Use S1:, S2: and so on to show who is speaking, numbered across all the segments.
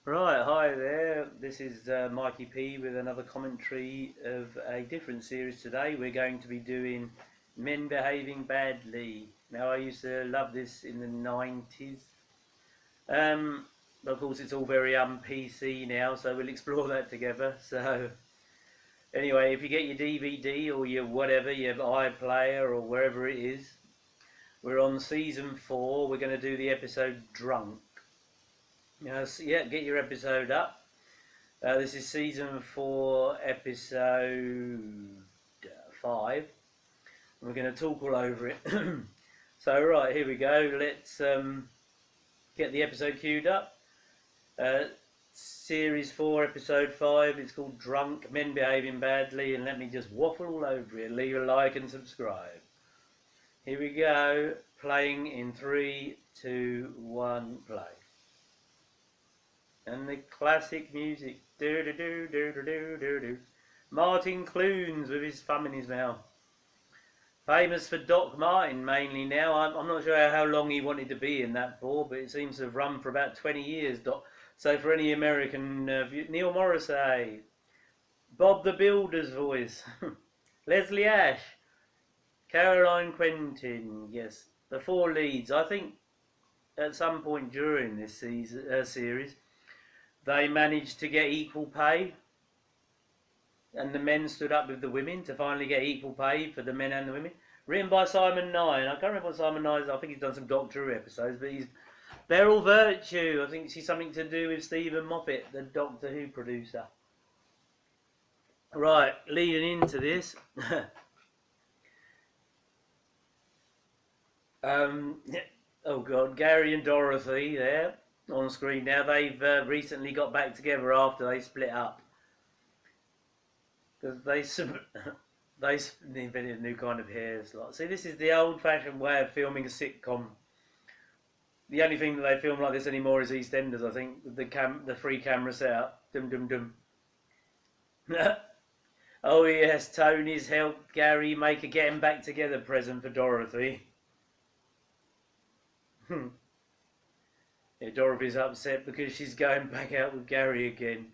S1: Right, hi there. This is Mikey P with another commentary of a different series today. We're going to be doing Men Behaving Badly. Now, I used to love this in the 90s. But of course, it's all very un-PC now, so we'll explore that together. So, anyway, if you get your DVD or your whatever, your iPlayer or wherever it is, we're on season 4. We're going to do the episode Drunk. So, yeah, get your episode up. This is season 4, episode 5. And we're going to talk all over it. So, right, here we go. Let's get the episode queued up. Series 4, episode 5. It's called Drunk, Men Behaving Badly. And let me just waffle all over it. Leave a like and subscribe. Here we go. Playing in 3, 2, 1, play. And the classic music. Do do do do do do do do. Martin Clunes with his thumb in his mouth. Famous for Doc Martin mainly now. I'm not sure how long he wanted to be in that for, but it seems to have run for about 20 years. So for any American, Neil Morrissey, Bob the Builder's voice, Leslie Ash, Caroline Quentin. Yes, the 4 leads. I think at some point during this series, they managed to get equal pay, and the men stood up with the women to finally get equal pay for the men and the women. Written by Simon Nye. I can't remember what Simon Nye is. I think he's done some Doctor Who episodes, but Beryl Virtue. I think she's something to do with Stephen Moffat, the Doctor Who producer. Right, leading into this. Oh God, Gary and Dorothy there on screen now. They've recently got back together after they split up because they invented a new kind of hair slot. See, this is the old-fashioned way of filming a sitcom. The only thing that they film like this anymore is EastEnders, I think, with the free camera setup. Dum dum dum. Oh yes, Tony's helped Gary make a getting back together present for Dorothy. Yeah, Dorothy's upset because she's going back out with Gary again.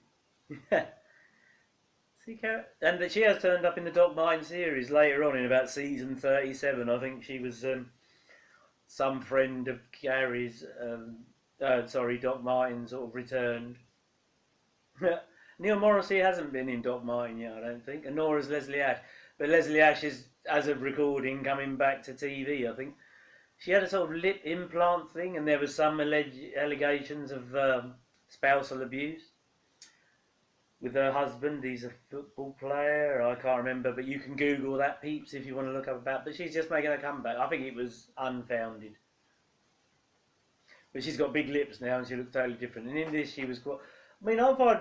S1: See, and that she has turned up in the Doc Martin series later on in about season 37. I think she was some friend of Gary's. Doc Martin sort of returned. Neil Morrissey hasn't been in Doc Martin yet, I don't think, and nor has Leslie Ash. But Leslie Ash is, as of recording, coming back to TV, I think. She had a sort of lip implant thing, and there was some allegations of spousal abuse with her husband. He's a football player. I can't remember, but you can Google that, peeps, if you want to look up about. But she's just making a comeback. I think it was unfounded. But she's got big lips now, and she looks totally different. And in this, she was quite. I mean, I find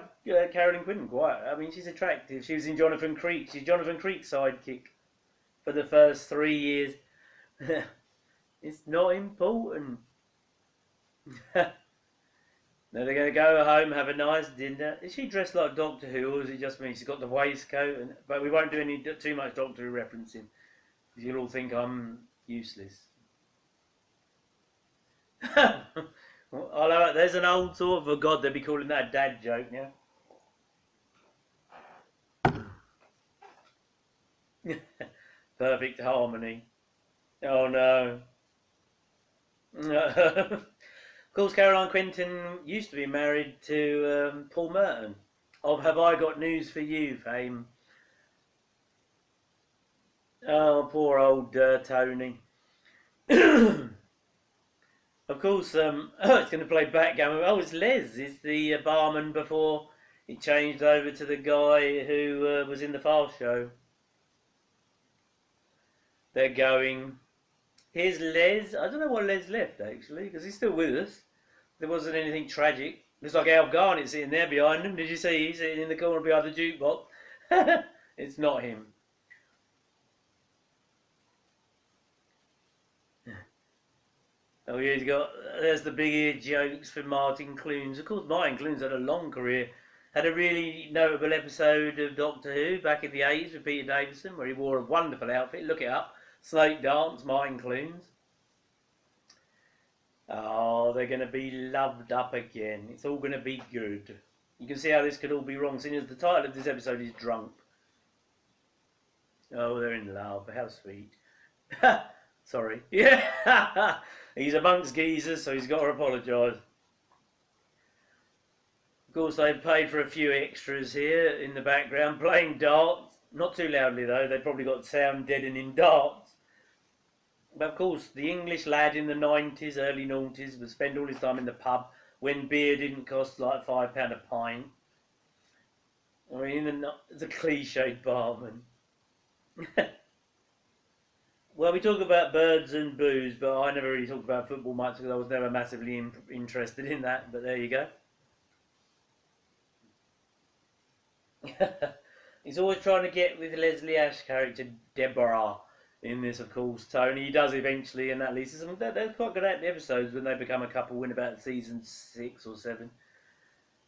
S1: Caroline Quinton quite. I mean, she's attractive. She was in Jonathan Creek. She's Jonathan Creek's sidekick for the first 3 years. It's not important. Now they're going to go home, have a nice dinner. Is she dressed like Doctor Who, or is it just me? She's got the waistcoat, but we won't do too much Doctor Who referencing, because you'll all think I'm useless. Well, there's an old sort of, oh God, they'd be calling that a dad joke now. Perfect harmony. Oh no. Of course, Caroline Quentin used to be married to Paul Merton of Have I Got News for You fame. Oh, poor old Tony. Of course, it's going to play backgammon. Oh, it's Les. It's the barman before it changed over to the guy who was in the Fast Show. They're going. Here's Les. I don't know why Les left, actually, because he's still with us. There wasn't anything tragic. Looks like Al Garnett's sitting there behind him. Did you see? He's sitting in the corner behind the jukebox. It's not him. Oh, yeah, there's the big ear jokes for Martin Clunes. Of course, Martin Clunes had a long career. Had a really notable episode of Doctor Who back in the 80s with Peter Davison, where he wore a wonderful outfit. Look it up. Snake Dance, Martin Clunes. Oh, they're going to be loved up again. It's all going to be good. You can see how this could all be wrong, seeing as the title of this episode is Drunk. Oh, they're in love. How sweet. Sorry. Yeah. He's amongst geezers, so he's got to apologise. Of course, they've paid for a few extras here in the background, playing darts. Not too loudly, though. They've probably got sound deadening darts. But of course, the English lad in the 90s, early 90s, would spend all his time in the pub when beer didn't cost like £5 a pint. I mean, it's a cliched barman. Well, we talk about birds and booze, but I never really talked about football much because I was never massively interested in that. But there you go. He's always trying to get with Leslie Ash's character, Deborah, in this, of course. Tony, he does eventually, and that leads to some. They're quite good at the episodes when they become a couple in about season 6 or 7.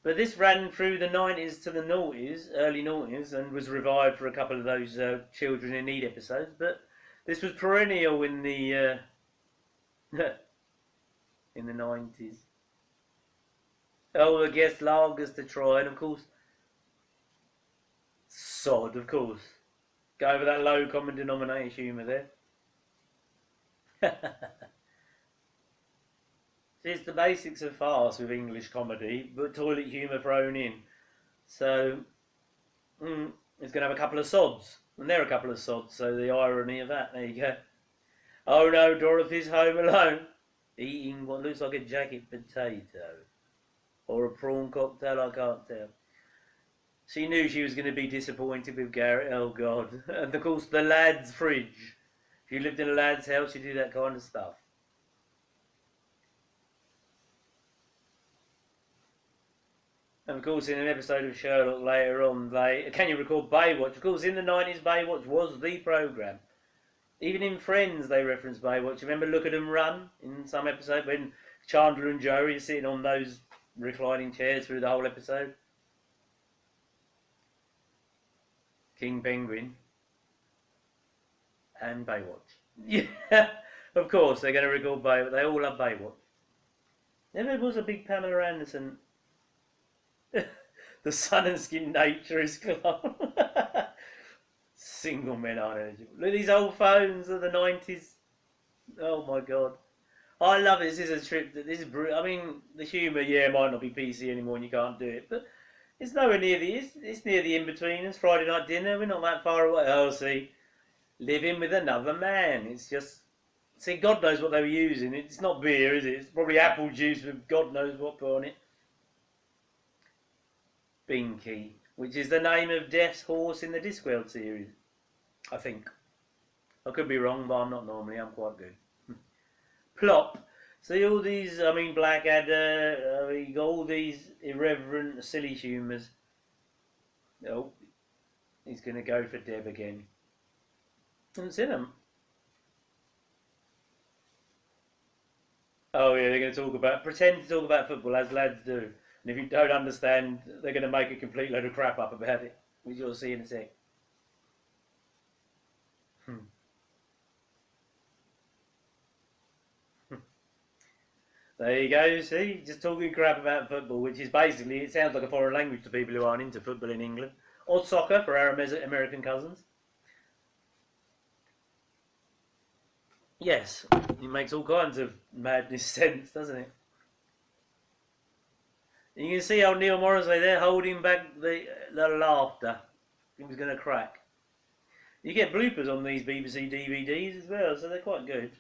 S1: But this ran through the 90s to the noughties, early noughties, and was revived for a couple of those Children in Need episodes. But this was perennial in the in the 90s. Oh, the guest lagers to try, and of course, sod, of course. Go over that low common denominator humour there. See, it's the basics of farce with English comedy, but toilet humour thrown in. So, it's going to have a couple of sods. And they're a couple of sods, so the irony of that, there you go. Oh no, Dorothy's home alone, eating what looks like a jacket potato. Or a prawn cocktail, I can't tell. She knew she was going to be disappointed with Garrett, oh God. And of course, the lad's fridge. If you lived in a lad's house, you do that kind of stuff. And of course, in an episode of Sherlock later on, can you recall Baywatch? Of course, in the 90s, Baywatch was the programme. Even in Friends, they reference Baywatch. Remember Look at 'Em Run in some episode when Chandler and Joey are sitting on those reclining chairs through the whole episode? King Penguin and Baywatch. Yeah, of course, they're going to recall Baywatch. They all love Baywatch. Never was a big Pamela Anderson. The sun and skin nature is club. Single men aren't eligible. Look at these old phones of the 90s. Oh my God. I love it. This is a trip. This is I mean, the humour, might not be PC anymore and you can't do it. But it's nowhere near it's near the in-between. It's Friday night dinner. We're not that far away. Oh, see. Living with another man. It's just... See, God knows what they were using. It's not beer, is it? It's probably apple juice with God knows what put on it. Binky, which is the name of Death's horse in the Discworld series, I think. I could be wrong, but I'm not normally. I'm quite good. Plop. See all these, Blackadder, you got all these irreverent, silly humours. Oh, he's going to go for Deb again. Haven't seen him. Oh yeah, they're going to pretend to talk about football as lads do. And if you don't understand, they're going to make a complete load of crap up about it, which you'll see in a sec. There you go, see? Just talking crap about football, which is basically, it sounds like a foreign language to people who aren't into football in England. Or soccer for our American cousins. Yes, it makes all kinds of madness sense, doesn't it? And you can see how Neil Morrissey there holding back the laughter. He was going to crack. You get bloopers on these BBC DVDs as well, so they're quite good.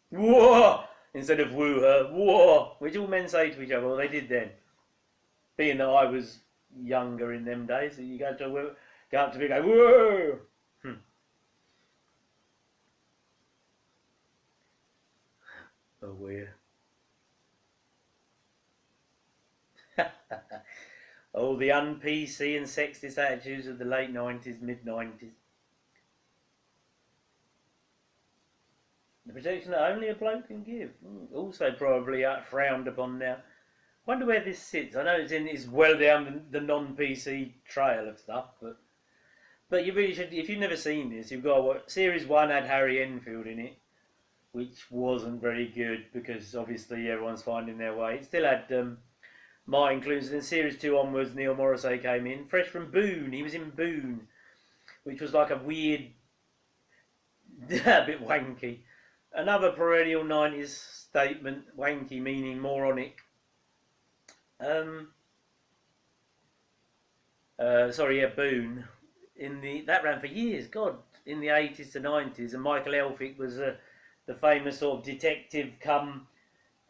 S1: Whoa! Instead of woo her, whoa! Which all men say to each other, well, they did then. Being that I was younger in them days, so you go up to me and go, whoa! Oh, weird. Oh, the un-PC and sexist attitudes of the late 90s, mid-90s. The protection that only a bloke can give. Also probably frowned upon now. Wonder where this sits. I know it's well down the non-PC trail of stuff, but you really should, if you've never seen this, you've got Series 1 had Harry Enfield in it. which wasn't very good because obviously everyone's finding their way. It still had Martin Clunes, and then series 2 onwards, Neil Morrissey came in, fresh from Boone. He was in Boone, which was like a weird, a bit wanky. Another perennial 90s statement, wanky meaning moronic. Boone. That ran for years. God, in the 80s to 90s, and Michael Elphick was the famous sort of detective come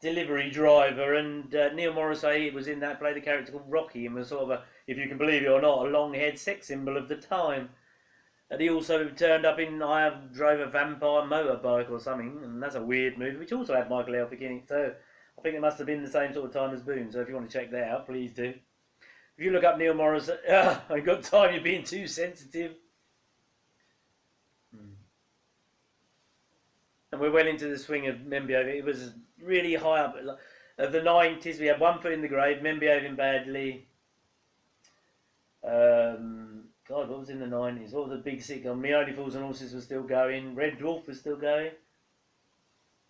S1: delivery driver, and Neil Morrissey was in that, played a character called Rocky, and was sort of a, if you can believe it or not, a long-haired sex symbol of the time. And he also turned up in I Drove a Vampire Motorbike or something, and that's a weird movie, which also had Michael Elphick in it. So I think it must have been the same sort of time as Boone. So if you want to check that out, please do. If you look up Neil Morrissey, I ain't got time. You're being too sensitive. And we're well into the swing of Men Behaving. It was really high up of the 90s. We had One Foot in the Grave, Men Behaving Badly. God, what was in the 90s? What was the big sitcom? Me Only Fools and Horses was still going. Red Dwarf was still going.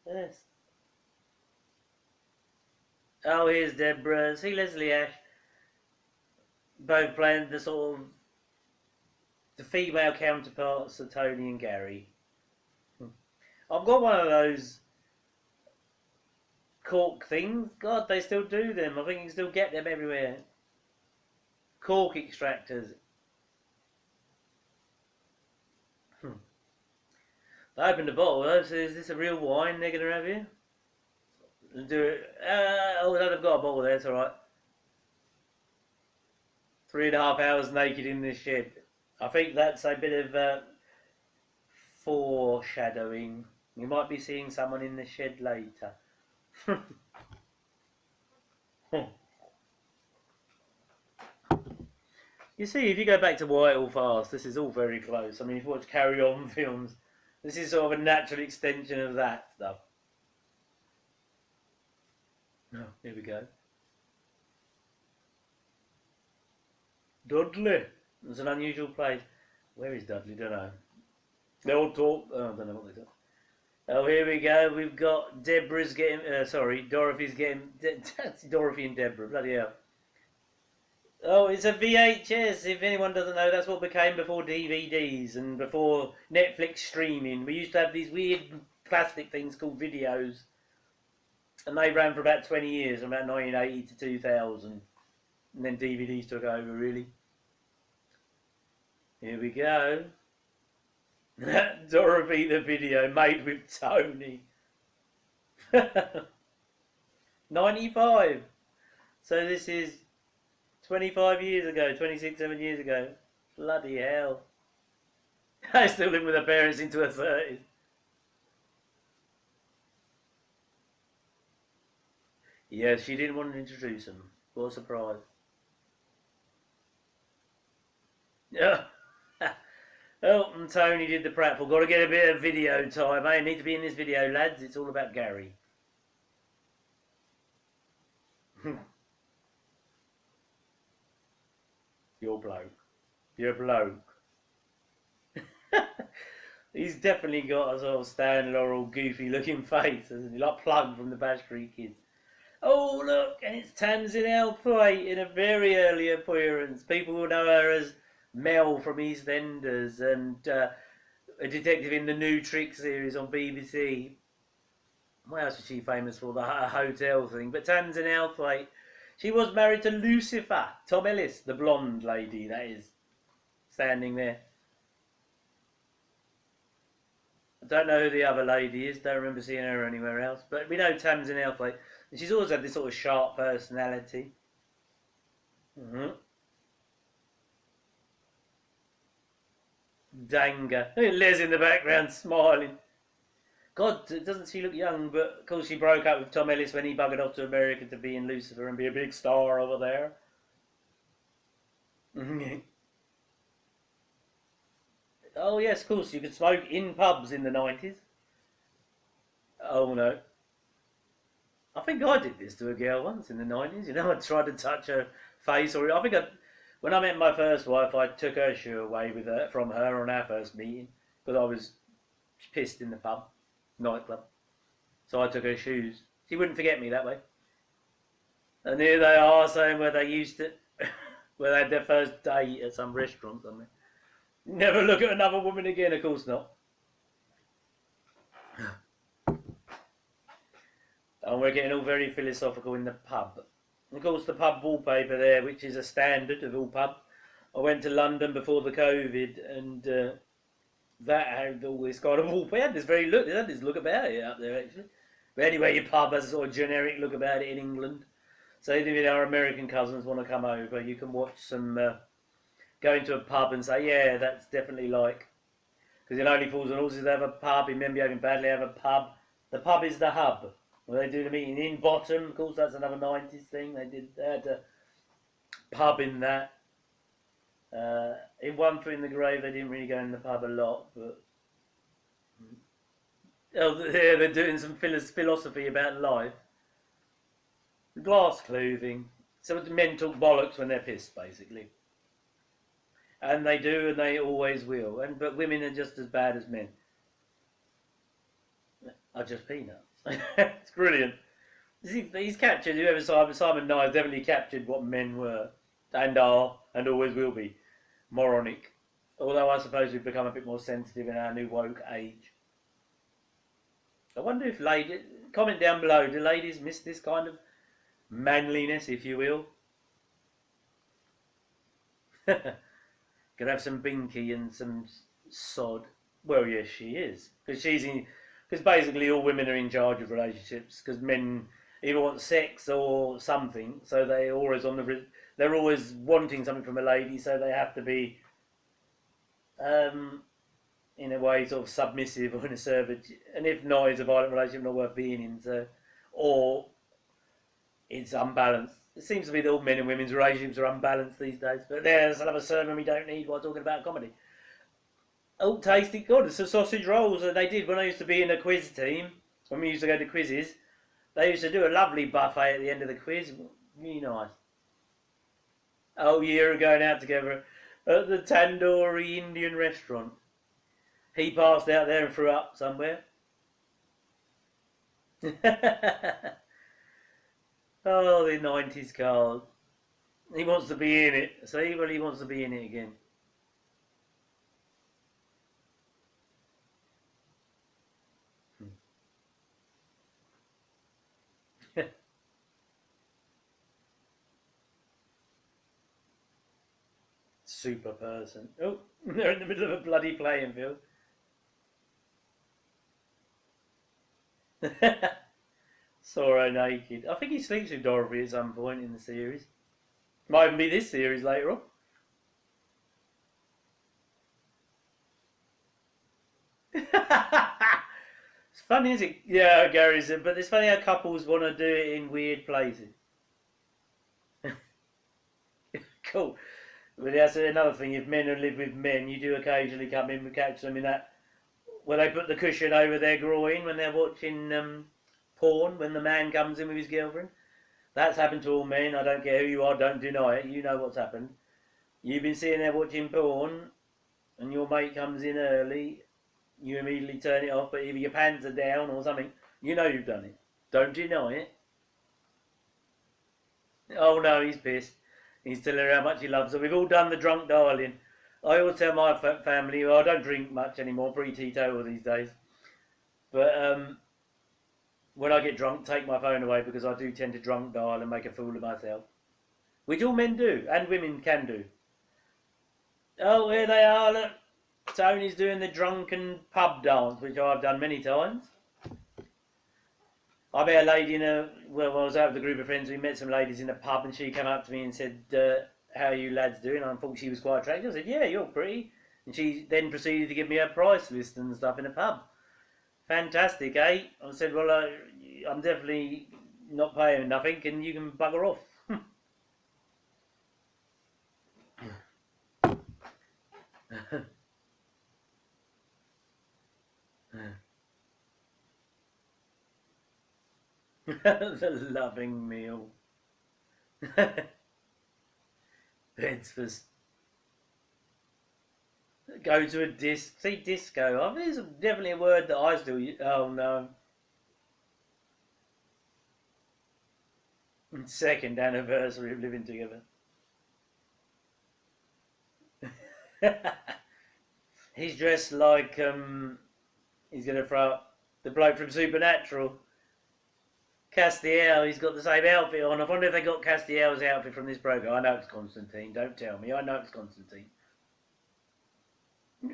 S1: Yes. Oh, here's Deborah. See Leslie Ash. Both playing the sort of the female counterparts of Tony and Gary. I've got one of those cork things. God, they still do them. I think you can still get them everywhere. Cork extractors. They opened the bottle though, so is this a real wine they're going to have here? Do it. Oh no, they've got a bottle there, it's alright. 3.5 hours naked in this shed. I think that's a bit of foreshadowing. You might be seeing someone in the shed later. You see, if you go back to Whitehall Fast, this is all very close. I mean, if you watch Carry On films, this is sort of a natural extension of that stuff. Oh, here we go. Dudley. It's an unusual place. Where is Dudley? Don't know. They all talk. Oh, I don't know what they talk. Oh, here we go. We've got Deborah's getting. Dorothy's getting. Dorothy and Deborah. Bloody hell. Oh, it's a VHS. If anyone doesn't know, that's what became before DVDs and before Netflix streaming. We used to have these weird plastic things called videos, and they ran for about 20 years, from about 1980 to 2000, and then DVDs took over. Really. Here we go. Dorothy the video made with Tony. 95. So this is 25 years ago, 26, 7 years ago. Bloody hell. I still live with her parents into her 30s. Yeah, she didn't want to introduce them. What a surprise. Yeah. Oh, and Tony did the pratfall. Got to get a bit of video time. I need to be in this video, lads. It's all about Gary. You're bloke. You're bloke. He's definitely got a sort of Stan Laurel goofy looking face, hasn't he? Like Plug from the Bash Street Kids. Oh, look, and it's Tamsin Althwaite in a very early appearance. People will know her as Mel from EastEnders and a detective in the New Trick series on BBC. What else was she famous for? The hotel thing. But Tamsin Althwaite, she was married to Lucifer, Tom Ellis, the blonde lady that is standing there. I don't know who the other lady is. Don't remember seeing her anywhere else. But we know Tamsin Althwaite. And she's always had this sort of sharp personality. Danger. Les in the background smiling. God, doesn't she look young? But of course she broke up with Tom Ellis when he buggered off to America to be in Lucifer and be a big star over there. Oh yes, of course, you could smoke in pubs in the 90s. Oh no. I think I did this to a girl once in the 90s. You know, I tried to touch her face, or I think when I met my first wife, I took her shoe away with her from her on our first meeting because I was pissed in the pub, nightclub. So I took her shoes. She wouldn't forget me that way. And here they are saying where they used to, where they had their first date at some restaurant somewhere. Never look at another woman again, of course not. And we're getting all very philosophical in the pub. Of course, the pub wallpaper there, which is a standard of all pubs. I went to London before the COVID, and that had all this kind of wallpaper. It had this very look. It had this look about it up there, actually. But anyway, your pub has a sort of generic look about it in England. So even if our American cousins want to come over, you can watch some, go into a pub and say, yeah, that's definitely like, because in Only Fools and Horses they have a pub, in Men Behaving Badly they have a pub. The pub is the hub. Well, they do the meeting in Bottom, of course that's another 90s thing, they had a pub in that. In One Foot in the Grave they didn't really go in the pub a lot, but they're doing some philosophy about life. Glass clothing. So men talk bollocks when they're pissed, basically. And they do, and they always will. But women are just as bad as men. Are just peanuts. It's brilliant. He's captured, whoever Simon Nye definitely captured what men were, and are, and always will be. Moronic. Although I suppose we've become a bit more sensitive in our new woke age. I wonder if ladies, comment down below, do ladies miss this kind of manliness, if you will? Could have some binky and some sod. Well, yes, she is, because basically all women are in charge of relationships. Because men either want sex or something, so they're always wanting something from a lady, so they have to be, in a way, sort of submissive or in a servant. And if not, it's a violent relationship not worth being in. So, or it's unbalanced. It seems to be that all men and women's relationships are unbalanced these days. But there's another sermon we don't need while talking about comedy. Oh, tasty. God, some sausage rolls that they did when I used to be in a quiz team. When we used to go to quizzes, they used to do a lovely buffet at the end of the quiz. Really nice. Oh, a year ago, going out together at the Tandoori Indian restaurant. He passed out there and threw up somewhere. Oh, the 90s card. He wants to be in it. See, well, he wants to be in it again. Super person. Oh, they're in the middle of a bloody playing field. Sorrow naked. I think he sleeps with Dorothy at some point in the series. Might even be this series later on. It's funny, isn't it? Yeah, Gary said, but it's funny how couples want to do it in weird places. Cool. But that's another thing. If men who live with men, you do occasionally come in and catch them in that where they put the cushion over their groin when they're watching porn. When the man comes in with his girlfriend, that's happened to all men. I don't care who you are. Don't deny it. You know what's happened. You've been sitting there watching porn, and your mate comes in early. You immediately turn it off, but either your pants are down or something. You know you've done it. Don't deny it. Oh no, he's pissed. He's telling her how much he loves her. We've all done the drunk darling. I always tell my family, well, I don't drink much anymore, pretty teetotal these days. But when I get drunk, take my phone away because I do tend to drunk dial and make a fool of myself. Which all men do, and women can do. Oh, here they are, look. Tony's doing the drunken pub dance, which I've done many times. I met a lady when I was out with a group of friends, we met some ladies in a pub, and she came up to me and said, how are you lads doing? I thought she was quite attractive. I said, yeah, you're pretty. And she then proceeded to give me a price list and stuff in a pub. Fantastic, eh? I said, well, I'm definitely not paying nothing, and you can bugger off. The loving meal. Bedford. Go to a disc. See, disco. I mean, it's definitely a word that I still use. Oh no. Second anniversary of living together. He's dressed like he's gonna throw up the bloke from Supernatural. Castiel, he's got the same outfit on. I wonder if they got Castiel's outfit from this program. I know it's Constantine. Don't tell me. I know it's Constantine.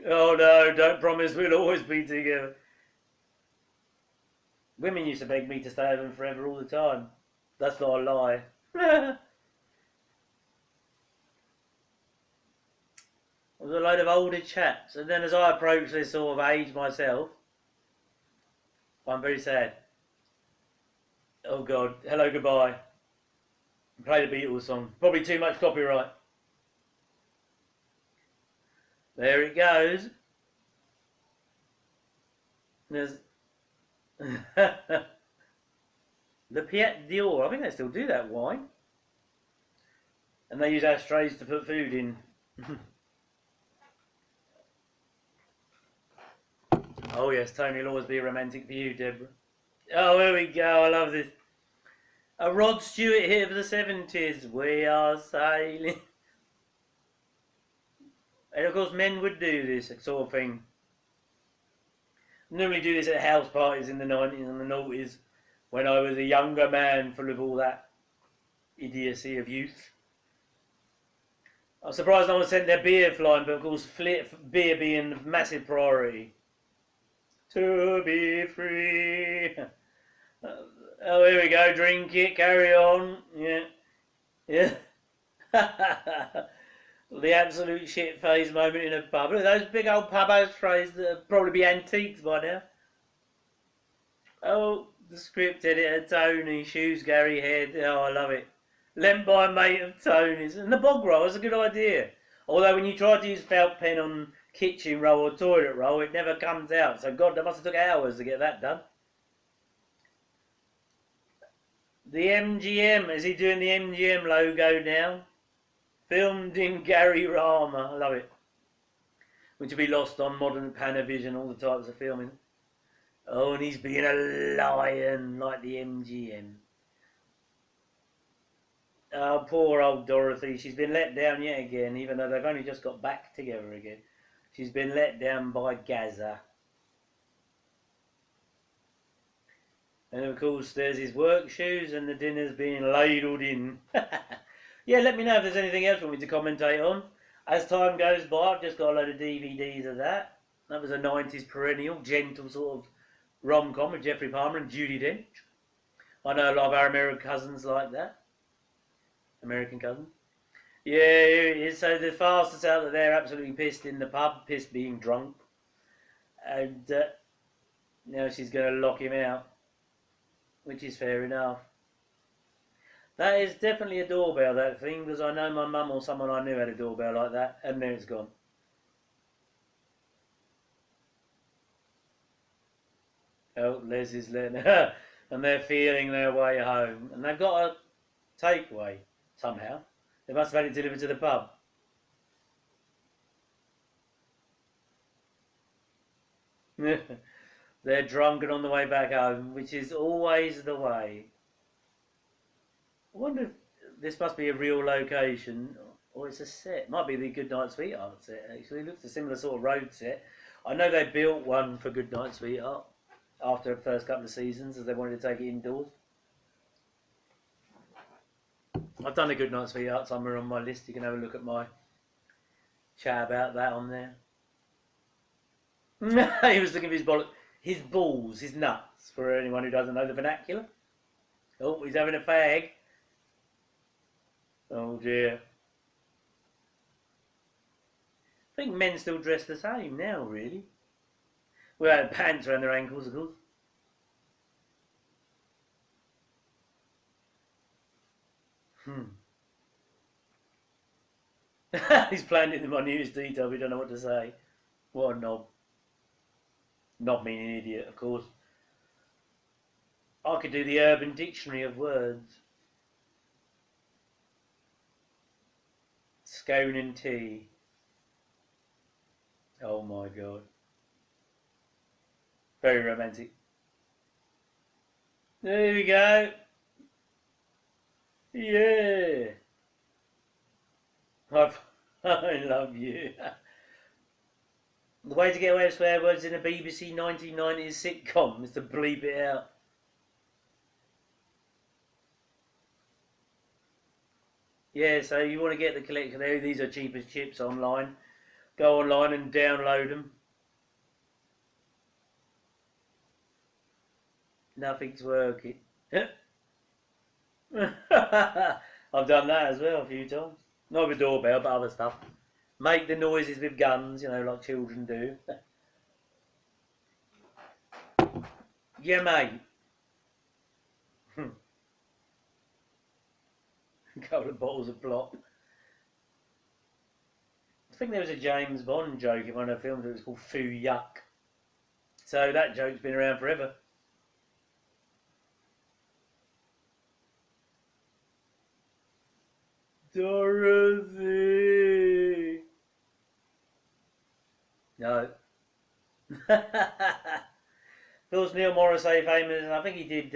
S1: Oh no! Don't promise we'll always be together. Women used to beg me to stay with them forever all the time. That's not a lie. There was a load of older chaps, and then as I approach this sort of age myself, I'm very sad. Oh God, hello, goodbye. Play the Beatles song. Probably too much copyright. There it goes. There's the Piet d'Or. I think they still do that wine. And they use ashtrays to put food in. Oh yes, Tony will always be a romantic for you, Deborah. Oh, here we go. I love this. A Rod Stewart hit of the 70s. We are sailing. And of course, men would do this sort of thing. Normally do this at house parties in the 90s and the noughties when I was a younger man full of all that idiocy of youth. I'm surprised no one sent their beer flying, but of course, beer being a massive priority. To be free. Oh, here we go. Drink it. Carry on. Yeah. Yeah. The absolute shit face moment in a pub. Look at those big old pub ashtrays that would probably be antiques by now. Oh, the script editor, Tony, shoes Gary Head. Oh, I love it. Lent by a mate of Tony's. And the bog roll is a good idea. Although when you try to use felt pen on kitchen roll or toilet roll, it never comes out. So God, that must have took hours to get that done. The MGM, is he doing the MGM logo now? Filmed in Gary Rama, I love it. Which will be lost on modern Panavision, all the types of filming. Oh, and he's being a lion like the MGM. Oh, poor old Dorothy. She's been let down yet again, even though they've only just got back together again. She's been let down by Gaza. And of course, there's his work shoes, and the dinner's being ladled in. Yeah, let me know if there's anything else you want me to commentate on. As time goes by, I've just got a load of DVDs of that. That was a 90s perennial, gentle sort of rom-com with Jeffrey Palmer and Judi Dench. I know a lot of our American cousins like that. American cousins. Yeah, here it is. So the fastest out that they're absolutely pissed in the pub, pissed being drunk. And now she's going to lock him out, which is fair enough. That is definitely a doorbell, that thing, because I know my mum or someone I knew had a doorbell like that, and there it's gone. Oh, Les is letting her, and they're feeling their way home. And they've got a takeaway, somehow. They must have had it delivered to the pub. They're drunk and on the way back home, which is always the way. I wonder if this must be a real location, or it's a set. Might be the Goodnight Sweetheart set, actually. It looks a similar sort of road set. I know they built one for Goodnight Sweetheart after the first couple of seasons, as they wanted to take it indoors. I've done a Goodnight Sweetheart somewhere on my list. You can have a look at my chat about that on there. He was looking for his balls, his nuts, for anyone who doesn't know the vernacular. Oh, he's having a fag. Oh dear. I think men still dress the same now, really. Without pants around their ankles, of course. He's planned it in my newest detail, we don't know what to say. What a knob. Knob meaning idiot, of course. I could do the Urban Dictionary of words. Scone and tea. Oh my God. Very romantic. There we go. Yeah. I love you. The way to get away with swear words in a BBC 1990s sitcom is to bleep it out. Yeah, so you want to get the collection. These are cheap as chips online. Go online and download them. Nothing's working. I've done that as well a few times. Not with doorbell, but other stuff. Make the noises with guns, like children do. Yeah, mate. A couple of bottles of plop. I think there was a James Bond joke in one of the films that was called Foo Yuck. So that joke's been around forever. Dorothy! No. Phil's Neil Morrissey famous, I think he did,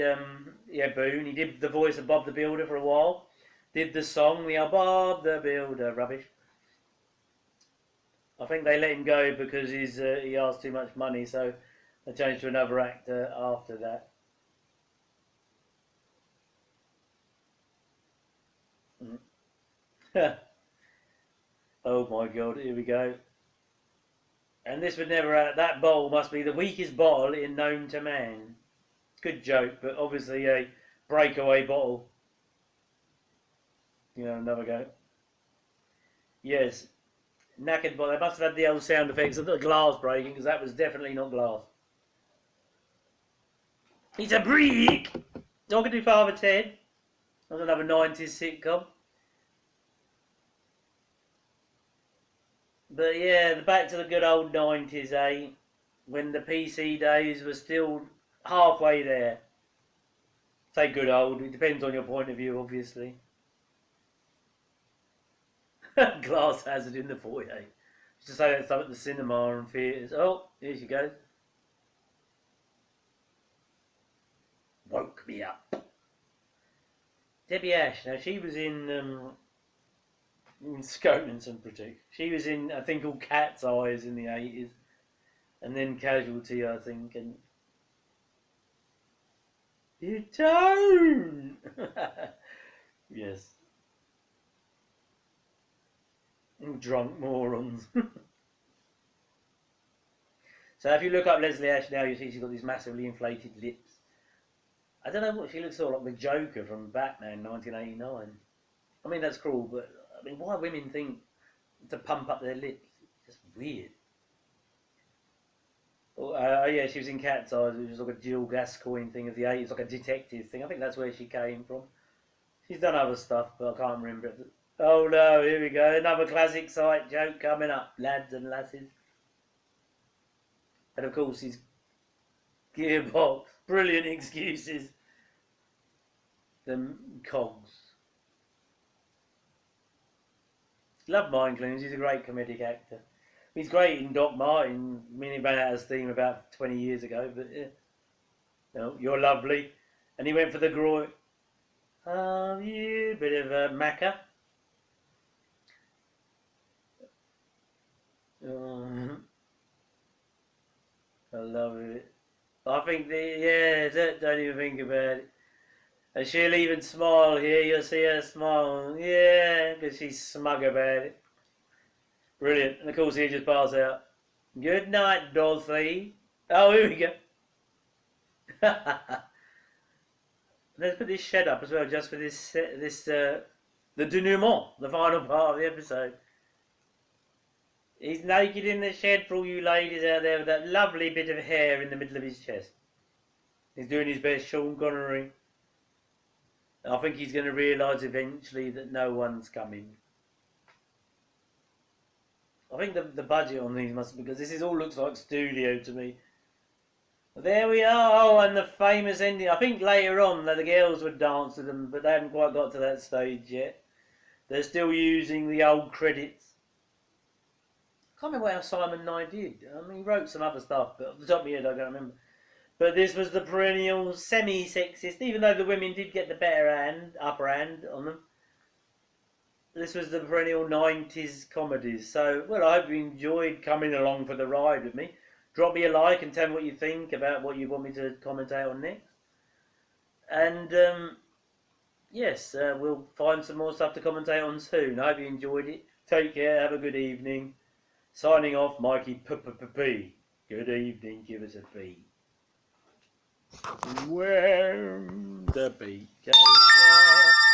S1: Boone. He did the voice of Bob the Builder for a while. Did the song, the Bob the Builder, rubbish. I think they let him go because he asked too much money, so they changed to another actor after that. Oh my god, here we go. And this would never that bottle must be the weakest bottle known to man. Good joke, but obviously a breakaway bottle. Another go. Yes. Knackered bottle. They must have had the old sound effects of the glass breaking, because that was definitely not glass. It's a brick! Talking to Father Ted. That was another 90s sitcom. But yeah, back to the good old 90s, eh? When the PC days were still halfway there. Say good old, it depends on your point of view, obviously. Glass hazard in the foyer. Just to say that stuff at the cinema and theatres. Oh, here she goes. Woke me up. Debbie Ash. Now she was in Scotus and Protect. She was in a thing called Cat's Eyes in the 80s. And then Casualty, I think. And you don't! Yes. Drunk morons. So if you look up Leslie Ash now, you see she's got these massively inflated lips. I don't know what she looks sort of like the Joker from Batman 1989. I mean, that's cruel, but I mean, why women think to pump up their lips? It's just weird. Yeah, she was in Cat's Eyes, which was like a Jill Gascoigne thing of the 80s, like a detective thing. I think that's where she came from. She's done other stuff, but I can't remember it. Oh no, here we go. Another classic site joke coming up, lads and lasses. And of course, his gearbox. Brilliant excuses. The cogs. Love Mind Cleaners. He's a great comedic actor. He's great in Doc Martin. I mean, he ran out of steam about 20 years ago, but yeah. No, you're lovely. And he went for the groin. You bit of a macker. I love it. I think don't even think about it. And she'll even smile here. You'll see her smile. Yeah, because she's smug about it. Brilliant. And of course, he just passes out. Good night, Dorothy. Oh, here we go. Let's put this shed up as well, just for the denouement, the final part of the episode. He's naked in the shed for all you ladies out there with that lovely bit of hair in the middle of his chest. He's doing his best Sean Connery. I think he's going to realise eventually that no one's coming. I think the budget on these must, because this all looks like studio to me. There we are. Oh, and the famous ending. I think later on the girls would dance with them, but they haven't quite got to that stage yet. They're still using the old credits. I can't remember what Simon Nye did. I mean, he wrote some other stuff, but off the top of my head, I don't remember. But this was the perennial semi-sexist, even though the women did get the upper hand on them. This was the perennial 90s comedies. So, well, I hope you enjoyed coming along for the ride with me. Drop me a like and tell me what you think about what you want me to commentate on next. And, yes, we'll find some more stuff to commentate on soon. I hope you enjoyed it. Take care, have a good evening. Signing off, Mikey P. Good evening, give us a beat. Where the beat goes on.